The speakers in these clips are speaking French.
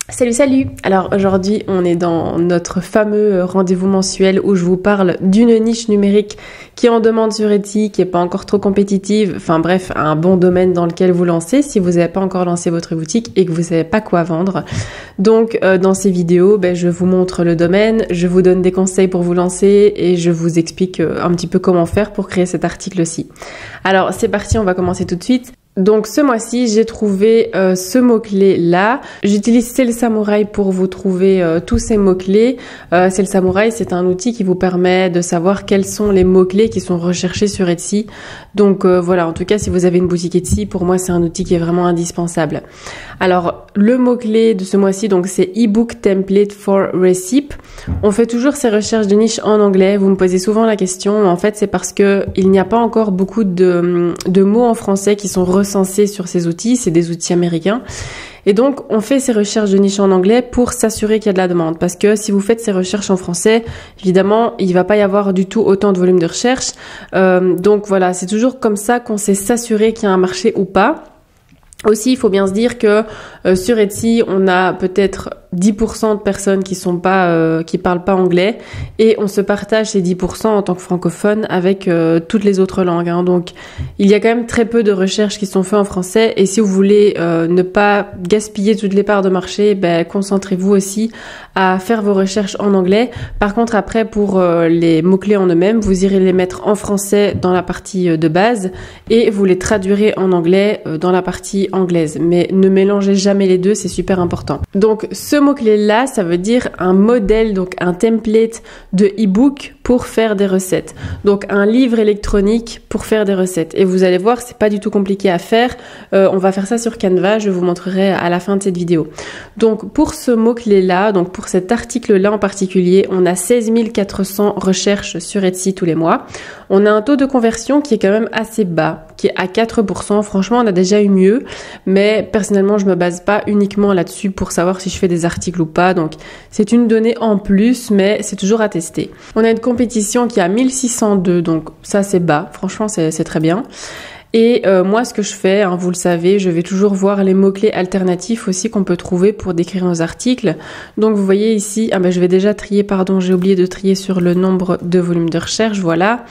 Salut! Alors aujourd'hui on est dans notre fameux rendez-vous mensuel où je vous parle d'une niche numérique qui en demande sur Etsy, qui est pas encore trop compétitive, enfin bref, un bon domaine dans lequel vous lancez si vous n'avez pas encore lancé votre boutique et que vous savez pas quoi vendre. Donc dans ces vidéos, je vous montre le domaine, je vous donne des conseils pour vous lancer et je vous explique un petit peu comment faire pour créer cet article-ci. Alors c'est parti, on va commencer tout de suite. Donc ce mois-ci, j'ai trouvé ce mot-clé là. J'utilise C'est le Samouraï pour vous trouver tous ces mots-clés. C'est le Samouraï, c'est un outil qui vous permet de savoir quels sont les mots-clés qui sont recherchés sur Etsy. Donc voilà, en tout cas, si vous avez une boutique Etsy, pour moi, c'est un outil qui est vraiment indispensable. Alors, le mot-clé de ce mois-ci, donc c'est e-book template for recipe. On fait toujours ces recherches de niche en anglais. Vous me posez souvent la question. En fait, c'est parce que il n'y a pas encore beaucoup de mots en français qui sont recensés sur ces outils. C'est des outils américains. Et donc, on fait ces recherches de niche en anglais pour s'assurer qu'il y a de la demande. Parce que si vous faites ces recherches en français, évidemment, il va pas y avoir du tout autant de volume de recherche. Donc voilà, c'est toujours comme ça qu'on sait s'assurer qu'il y a un marché ou pas. Aussi, il faut bien se dire que sur Etsy, on a peut-être 10% de personnes qui parlent pas anglais et on se partage ces 10% en tant que francophone avec toutes les autres langues. Donc, il y a quand même très peu de recherches qui sont faites en français et si vous voulez ne pas gaspiller toutes les parts de marché, concentrez-vous aussi à faire vos recherches en anglais. Par contre, après, pour les mots-clés en eux-mêmes, vous irez les mettre en français dans la partie de base et vous les traduirez en anglais dans la partie anglaise. Mais ne mélangez jamais les deux, c'est super important. Donc, ce mot-clé là, ça veut dire un modèle, donc un template de e-book pour faire des recettes. Donc un livre électronique pour faire des recettes. Et vous allez voir, c'est pas du tout compliqué à faire. On va faire ça sur Canva, je vous montrerai à la fin de cette vidéo. Donc pour ce mot-clé là, donc pour cet article là en particulier, on a 16 400 recherches sur Etsy tous les mois. On a un taux de conversion qui est quand même assez bas, qui est à 4%. Franchement, on a déjà eu mieux, mais personnellement, je me base pas uniquement là-dessus pour savoir si je fais des articles ou pas. Donc, c'est une donnée en plus, mais c'est toujours à tester. On a une compétition qui a 1602, donc ça, c'est bas. Franchement, c'est très bien. Et moi, ce que je fais, vous le savez, je vais toujours voir les mots-clés alternatifs aussi qu'on peut trouver pour décrire nos articles. Donc, vous voyez ici, je vais déjà trier, j'ai oublié de trier sur le nombre de volumes de recherche, voilà.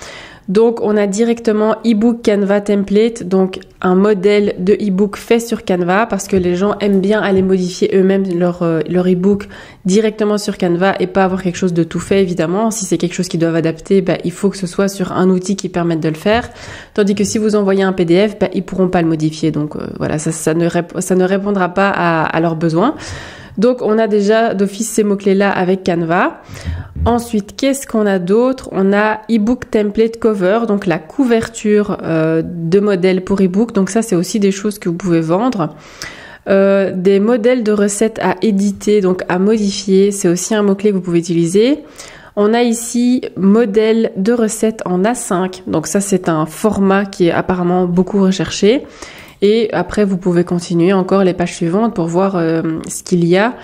Donc, on a directement e-book Canva template, donc un modèle de e-book fait sur Canva parce que les gens aiment bien aller modifier eux-mêmes leur e-book directement sur Canva et pas avoir quelque chose de tout fait, évidemment. Si c'est quelque chose qu'ils doivent adapter, il faut que ce soit sur un outil qui permette de le faire. Tandis que si vous envoyez un PDF, ils pourront pas le modifier. Donc, voilà, ça ne répondra pas à leurs besoins. Donc, on a déjà d'office ces mots-clés-là avec Canva. Ensuite, qu'est-ce qu'on a d'autre? On a e-book template cover, donc la couverture de modèles pour e-book. Donc ça, c'est aussi des choses que vous pouvez vendre. Des modèles de recettes à éditer, donc à modifier. C'est aussi un mot-clé que vous pouvez utiliser. On a ici modèle de recettes en A5. Donc ça, c'est un format qui est apparemment beaucoup recherché. Et après, vous pouvez continuer encore les pages suivantes pour voir ce qu'il y a.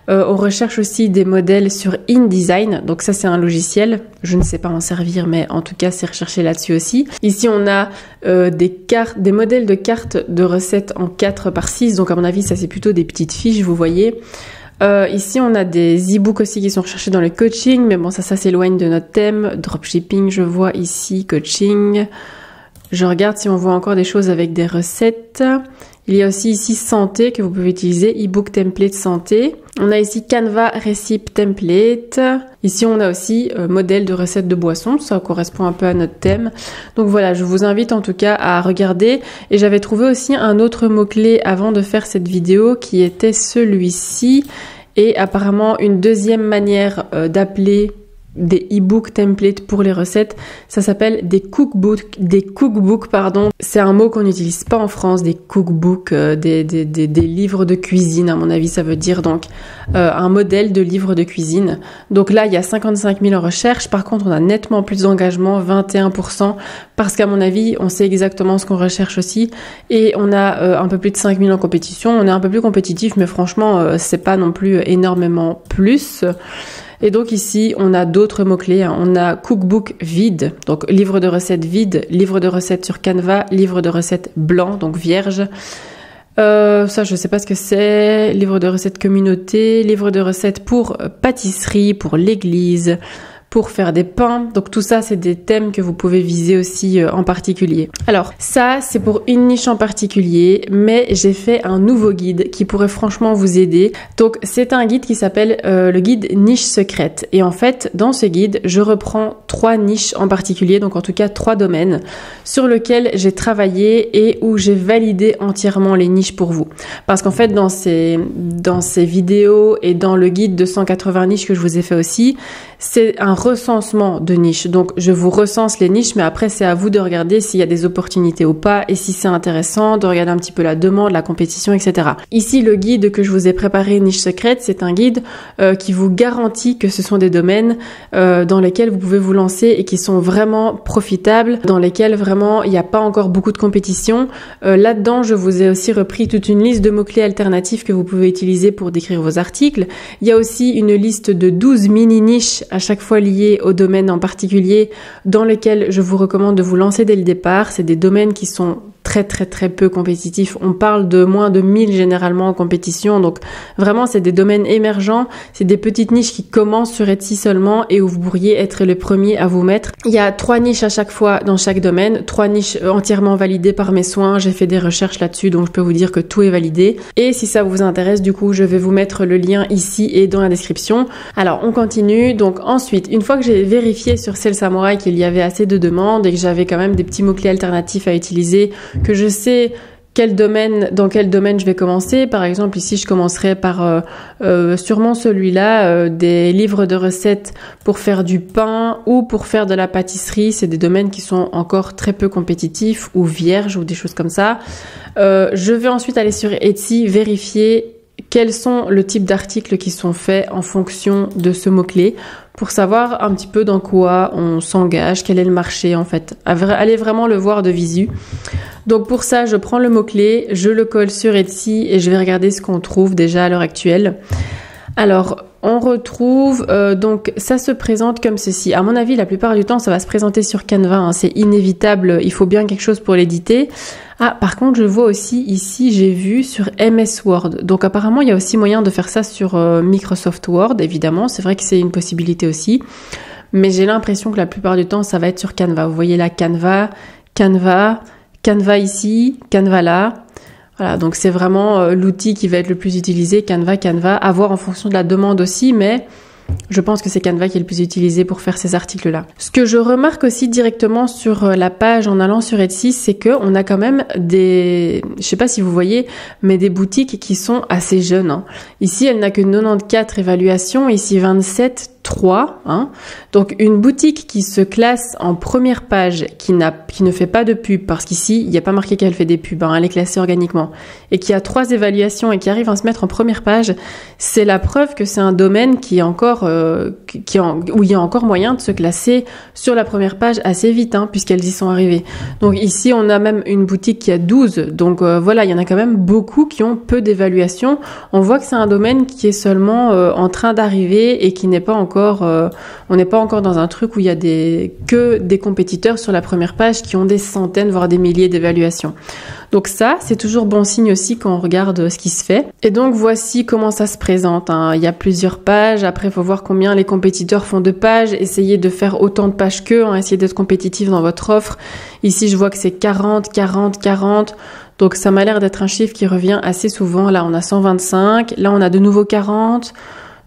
On recherche aussi des modèles sur InDesign. Donc ça, c'est un logiciel. Je ne sais pas en servir, mais en tout cas, c'est recherché là-dessus aussi. Ici, on a des modèles de cartes de recettes en 4x6. Donc à mon avis, ça, c'est plutôt des petites fiches, vous voyez. Ici, on a des e-books aussi qui sont recherchés dans le coaching. Mais bon, ça s'éloigne de notre thème. Dropshipping, je vois ici, coaching. Je regarde si on voit encore des choses avec des recettes. Il y a aussi ici santé que vous pouvez utiliser, e-book template santé. On a ici Canva recipe template. Ici, on a aussi modèle de recettes de boissons. Ça correspond un peu à notre thème. Donc voilà, je vous invite en tout cas à regarder. Et j'avais trouvé aussi un autre mot-clé avant de faire cette vidéo qui était celui-ci. Et apparemment, une deuxième manière d'appeler des e-book templates pour les recettes, ça s'appelle des cookbooks, c'est un mot qu'on n'utilise pas en France, des cookbooks, des livres de cuisine, à mon avis ça veut dire, donc un modèle de livre de cuisine. Donc là il y a 55 000 en recherche, par contre on a nettement plus d'engagement, 21%, parce qu'à mon avis on sait exactement ce qu'on recherche aussi, et on a un peu plus de 5 000 en compétition. On est un peu plus compétitif, mais franchement c'est pas non plus énormément plus. Et donc ici, on a d'autres mots-clés. On a cookbook vide, donc livre de recettes vide, livre de recettes sur Canva, livre de recettes blanc, donc vierge. Ça, je sais pas ce que c'est. Livre de recettes communauté, livre de recettes pour pâtisserie, pour l'église, pour faire des pains. Donc tout ça, c'est des thèmes que vous pouvez viser aussi en particulier. Alors ça, c'est pour une niche en particulier, mais j'ai fait un nouveau guide qui pourrait franchement vous aider. Donc c'est un guide qui s'appelle le guide niche secrète. Et en fait, dans ce guide, je reprends 3 niches en particulier, donc en tout cas 3 domaines sur lesquels j'ai travaillé et où j'ai validé entièrement les niches pour vous. Parce qu'en fait, dans ces vidéos et dans le guide de 180 niches que je vous ai fait aussi, c'est un recensement de niches. Donc, je vous recense les niches, mais après, c'est à vous de regarder s'il y a des opportunités ou pas et si c'est intéressant, de regarder un petit peu la demande, la compétition, etc. Ici, le guide que je vous ai préparé, Niche Secrète, c'est un guide qui vous garantit que ce sont des domaines dans lesquels vous pouvez vous lancer et qui sont vraiment profitables, dans lesquels vraiment il n'y a pas encore beaucoup de compétition. Là-dedans, je vous ai aussi repris toute une liste de mots-clés alternatifs que vous pouvez utiliser pour décrire vos articles. Il y a aussi une liste de 12 mini-niches à chaque fois liées au domaine en particulier dans lesquels je vous recommande de vous lancer dès le départ. C'est des domaines qui sont très peu compétitifs. On parle de moins de 1000 généralement en compétition. Donc vraiment, c'est des domaines émergents. C'est des petites niches qui commencent sur Etsy seulement et où vous pourriez être le premier à vous mettre. Il y a 3 niches à chaque fois dans chaque domaine. 3 niches entièrement validées par mes soins. J'ai fait des recherches là-dessus, donc je peux vous dire que tout est validé. Et si ça vous intéresse, du coup, je vais vous mettre le lien ici et dans la description. Alors, on continue. Donc ensuite, une fois que j'ai vérifié sur Sell Samurai qu'il y avait assez de demandes et que j'avais quand même des petits mots-clés alternatifs à utiliser, que je sais dans quel domaine je vais commencer. Par exemple, ici, je commencerai par sûrement celui-là, des livres de recettes pour faire du pain ou pour faire de la pâtisserie. C'est des domaines qui sont encore très peu compétitifs ou vierges ou des choses comme ça. Je vais ensuite aller sur Etsy, vérifier quels sont le type d'articles qui sont faits en fonction de ce mot-clé pour savoir un petit peu dans quoi on s'engage, quel est le marché en fait. Allez vraiment le voir de visu. Donc pour ça, je prends le mot-clé, je le colle sur Etsy et je vais regarder ce qu'on trouve déjà à l'heure actuelle. Alors, on retrouve, donc ça se présente comme ceci. À mon avis, la plupart du temps, ça va se présenter sur Canva, hein, c'est inévitable, il faut bien quelque chose pour l'éditer. Ah, par contre, je vois aussi ici, j'ai vu sur MS Word. Donc apparemment, il y a aussi moyen de faire ça sur Microsoft Word, évidemment. C'est vrai que c'est une possibilité aussi. Mais j'ai l'impression que la plupart du temps, ça va être sur Canva. Vous voyez là, Canva ici, Canva là. Voilà, donc c'est vraiment l'outil qui va être le plus utilisé, Canva, à voir en fonction de la demande aussi, mais je pense que c'est Canva qui est le plus utilisé pour faire ces articles-là. Ce que je remarque aussi directement sur la page en allant sur Etsy, c'est que on a quand même je sais pas si vous voyez, mais des boutiques qui sont assez jeunes, hein. Ici, elle n'a que 94 évaluations, ici 27, 3, hein. Donc une boutique qui se classe en première page, qui ne fait pas de pub, parce qu'ici il n'y a pas marqué qu'elle fait des pubs, hein, elle est classée organiquement, et qui a 3 évaluations et qui arrive à se mettre en première page, c'est la preuve que c'est un domaine qui est encore où il y a encore moyen de se classer sur la première page assez vite, hein, puisqu'elles y sont arrivées. Donc ici on a même une boutique qui a 12, donc voilà, il y en a quand même beaucoup qui ont peu d'évaluations. On voit que c'est un domaine qui est seulement en train d'arriver et qui n'est pas encore on n'est pas encore dans un truc où il y a que des compétiteurs sur la première page qui ont des centaines, voire des milliers d'évaluations. Donc ça, c'est toujours bon signe aussi quand on regarde ce qui se fait. Et donc voici comment ça se présente, hein. Il y a plusieurs pages. Après, il faut voir combien les compétiteurs font de pages. Essayez de faire autant de pages qu'eux, hein. Essayez d'être compétitif dans votre offre. Ici, je vois que c'est 40. Donc ça m'a l'air d'être un chiffre qui revient assez souvent. Là, on a 125. Là, on a de nouveau 40.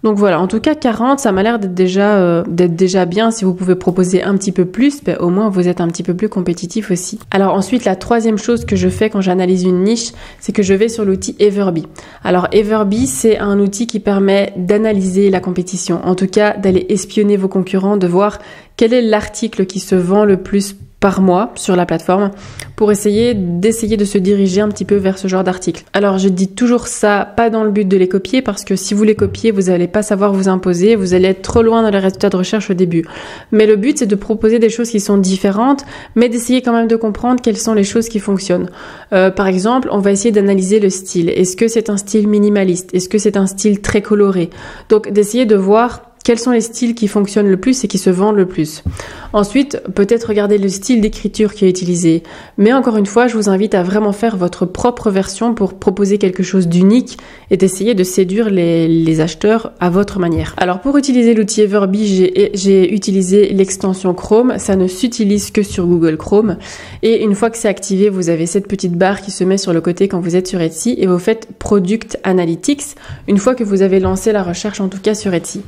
Donc voilà, en tout cas 40, ça m'a l'air d'être déjà bien. Si vous pouvez proposer un petit peu plus, ben, au moins vous êtes un petit peu plus compétitif aussi. Alors ensuite, la troisième chose que je fais quand j'analyse une niche, c'est que je vais sur l'outil Everbee. Alors Everbee, c'est un outil qui permet d'analyser la compétition, en tout cas d'aller espionner vos concurrents, de voir quel est l'article qui se vend le plus par mois sur la plateforme pour essayer de se diriger un petit peu vers ce genre d'article. Alors je dis toujours ça, pas dans le but de les copier, parce que si vous les copiez, vous n'allez pas savoir vous imposer, vous allez être trop loin dans les résultats de recherche au début. Mais le but, c'est de proposer des choses qui sont différentes, mais d'essayer quand même de comprendre quelles sont les choses qui fonctionnent. Par exemple, on va essayer d'analyser le style. Est-ce que c'est un style minimaliste? Est-ce que c'est un style très coloré? Donc d'essayer de voir quels sont les styles qui fonctionnent le plus et qui se vendent le plus. Ensuite, peut-être regarder le style d'écriture qui est utilisé. Mais encore une fois, je vous invite à vraiment faire votre propre version pour proposer quelque chose d'unique et d'essayer de séduire les acheteurs à votre manière. Alors pour utiliser l'outil Everbee, j'ai utilisé l'extension Chrome. Ça ne s'utilise que sur Google Chrome. Et une fois que c'est activé, vous avez cette petite barre qui se met sur le côté quand vous êtes sur Etsy et vous faites Product Analytics une fois que vous avez lancé la recherche, en tout cas sur Etsy.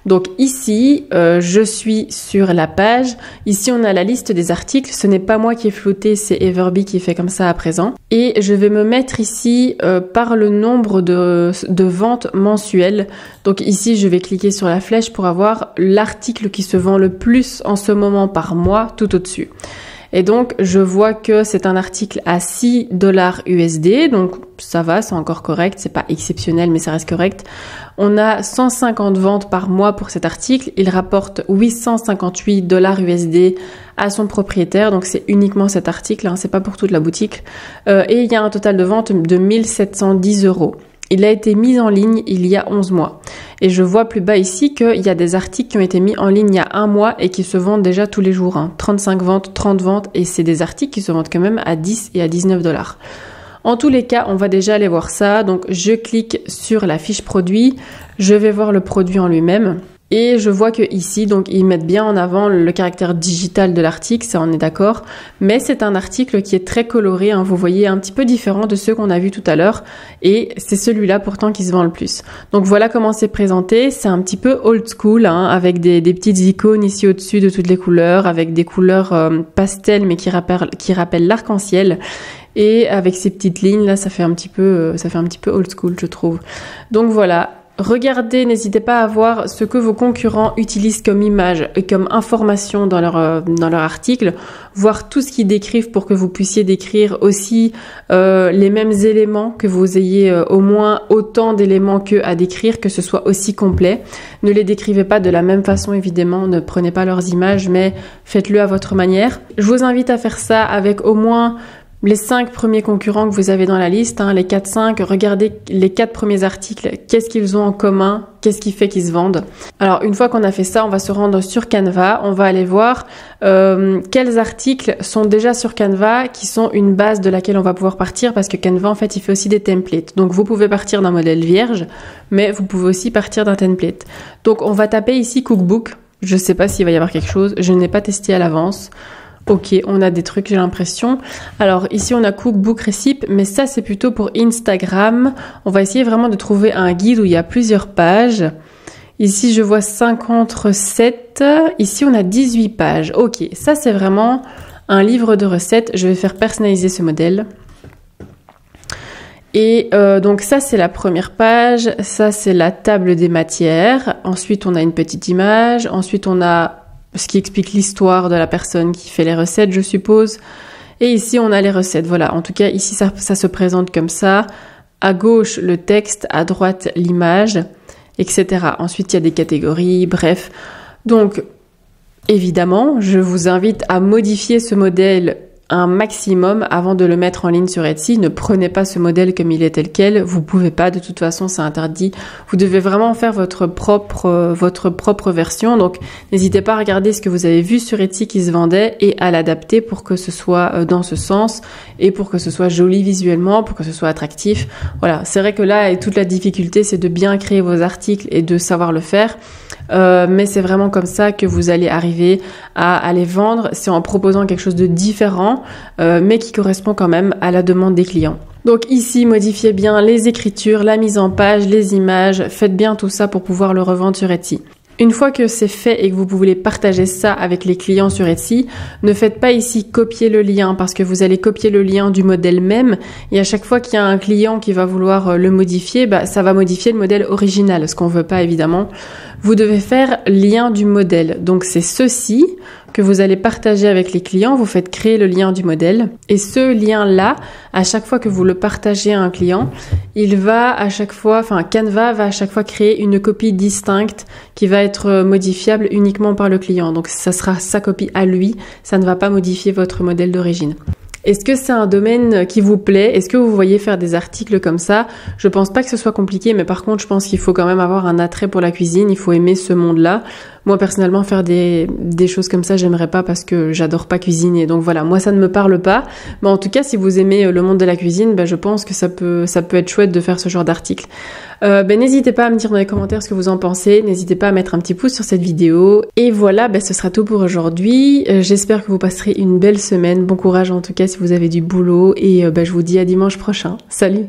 Donc ici, je suis sur la page. Ici, on a la liste des articles. Ce n'est pas moi qui ai flouté, c'est Everbee qui fait comme ça à présent. Et je vais me mettre ici par le nombre de ventes mensuelles. Donc ici, je vais cliquer sur la flèche pour avoir l'article qui se vend le plus en ce moment par mois tout au-dessus. Et donc, je vois que c'est un article à $6 USD. Donc, ça va, c'est encore correct. C'est pas exceptionnel, mais ça reste correct. On a 150 ventes par mois pour cet article. Il rapporte $858 USD à son propriétaire. Donc, c'est uniquement cet article, hein, c'est pas pour toute la boutique. Et il y a un total de vente de 1710 €. Il a été mis en ligne il y a 11 mois. Et je vois plus bas ici qu'il y a des articles qui ont été mis en ligne il y a 1 mois et qui se vendent déjà tous les jours. 35 ventes, 30 ventes, et c'est des articles qui se vendent quand même à 10 et à 19 $. En tous les cas, on va déjà aller voir ça. Donc, je clique sur la fiche produit. Je vais voir le produit en lui-même. Et je vois que ici, donc, ils mettent bien en avant le caractère digital de l'article, ça on est d'accord. Mais c'est un article qui est très coloré, hein, vous voyez, un petit peu différent de ceux qu'on a vus tout à l'heure. Et c'est celui-là pourtant qui se vend le plus. Donc voilà comment c'est présenté. C'est un petit peu old school, hein, avec des petites icônes ici au-dessus de toutes les couleurs, avec des couleurs pastel mais qui rappellent l'arc-en-ciel. Et avec ces petites lignes là, ça fait un petit peu old school, je trouve. Donc voilà. Regardez, n'hésitez pas à voir ce que vos concurrents utilisent comme image et comme information dans leur article, voir tout ce qu'ils décrivent pour que vous puissiez décrire aussi les mêmes éléments, que vous ayez au moins autant d'éléments qu'eux à décrire, que ce soit aussi complet. Ne les décrivez pas de la même façon évidemment, ne prenez pas leurs images, mais faites-le à votre manière. Je vous invite à faire ça avec au moins les 5 premiers concurrents que vous avez dans la liste, hein, les 4-5, regardez les 4 premiers articles, qu'est-ce qu'ils ont en commun, qu'est-ce qui fait qu'ils se vendent. Alors une fois qu'on a fait ça, on va se rendre sur Canva, on va aller voir quels articles sont déjà sur Canva, qui sont une base de laquelle on va pouvoir partir, parce que Canva en fait il fait aussi des templates. Donc vous pouvez partir d'un modèle vierge, mais vous pouvez aussi partir d'un template. Donc on va taper ici cookbook, je sais pas s'il va y avoir quelque chose, je n'ai pas testé à l'avance. Ok, on a des trucs, j'ai l'impression. Alors ici, on a Cookbook Recipe, mais ça, c'est plutôt pour Instagram. On va essayer vraiment de trouver un guide où il y a plusieurs pages. Ici, je vois 50 recettes. Ici, on a 18 pages. Ok, ça, c'est vraiment un livre de recettes. Je vais faire personnaliser ce modèle. Et donc ça, c'est la première page. Ça, c'est la table des matières. Ensuite, on a une petite image. Ensuite, on a ce qui explique l'histoire de la personne qui fait les recettes, je suppose. Et ici, on a les recettes. Voilà, en tout cas, ici, ça se présente comme ça. À gauche, le texte, à droite, l'image, etc. Ensuite, il y a des catégories, bref. Donc, évidemment, je vous invite à modifier ce modèle un maximum avant de le mettre en ligne sur Etsy. Ne prenez pas ce modèle comme il est tel quel. Vous pouvez pas, de toute façon, c'est interdit. Vous devez vraiment faire votre propre version. Donc, n'hésitez pas à regarder ce que vous avez vu sur Etsy qui se vendait et à l'adapter pour que ce soit dans ce sens et pour que ce soit joli visuellement, pour que ce soit attractif. Voilà. C'est vrai que là, toute la difficulté, c'est de bien créer vos articles et de savoir le faire. Mais c'est vraiment comme ça que vous allez arriver à les vendre. C'est en proposant quelque chose de différent, mais qui correspond quand même à la demande des clients. Donc ici, modifiez bien les écritures, la mise en page, les images. Faites bien tout ça pour pouvoir le revendre sur Etsy. Une fois que c'est fait et que vous voulez partager ça avec les clients sur Etsy, ne faites pas ici copier le lien parce que vous allez copier le lien du modèle même et à chaque fois qu'il y a un client qui va vouloir le modifier, ça va modifier le modèle original, ce qu'on veut pas évidemment. Vous devez faire lien du modèle. Donc c'est ceci que vous allez partager avec les clients, vous faites créer le lien du modèle et ce lien-là, à chaque fois que vous le partagez à un client, Canva va à chaque fois créer une copie distincte qui va être modifiable uniquement par le client. Donc ça sera sa copie à lui, ça ne va pas modifier votre modèle d'origine. Est-ce que c'est un domaine qui vous plaît? Est-ce que vous voyez faire des articles comme ça? Je pense pas que ce soit compliqué, mais par contre, je pense qu'il faut quand même avoir un attrait pour la cuisine, il faut aimer ce monde-là. Moi, personnellement, faire des choses comme ça, j'aimerais pas parce que j'adore pas cuisiner. Donc voilà, moi, ça ne me parle pas. Mais en tout cas, si vous aimez le monde de la cuisine, je pense que ça peut être chouette de faire ce genre d'article. N'hésitez pas à me dire dans les commentaires ce que vous en pensez. N'hésitez pas à mettre un petit pouce sur cette vidéo. Et voilà, ce sera tout pour aujourd'hui. J'espère que vous passerez une belle semaine. Bon courage en tout cas si vous avez du boulot. Et je vous dis à dimanche prochain. Salut!